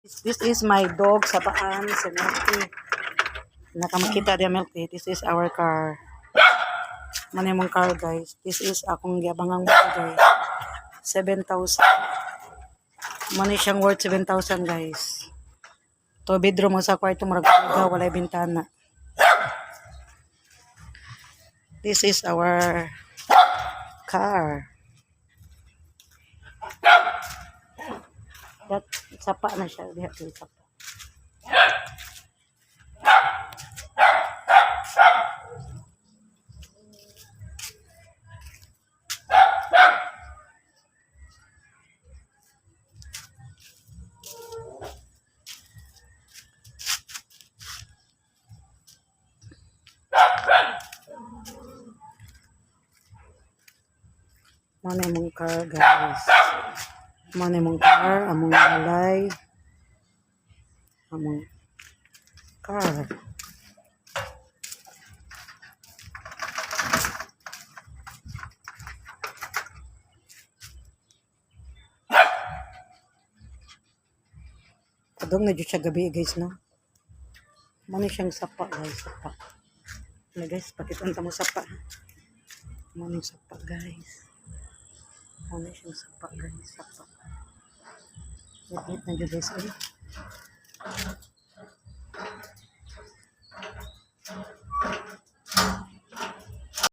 This is my dog sa baan sa Milky. Nakamakita dia Milky. This is our car. Mani mong car guys. This is akong giabangang mo guys. 7,000. Mani siyang worth 7,000 guys. To bedroom mo sa kwarto murag walay bintana. This is our car. That sapa na siya diha kay sapa. Mana mong car guys. Mana mong car, among balay. Among car. Kadong na siya gabi guys no. Mana siyang sapa guys, sapa. Na guys, pakitanta mo sapa. Mana sapa guys. Ano siyang sapa guys, sapa. Wait na dyan guys.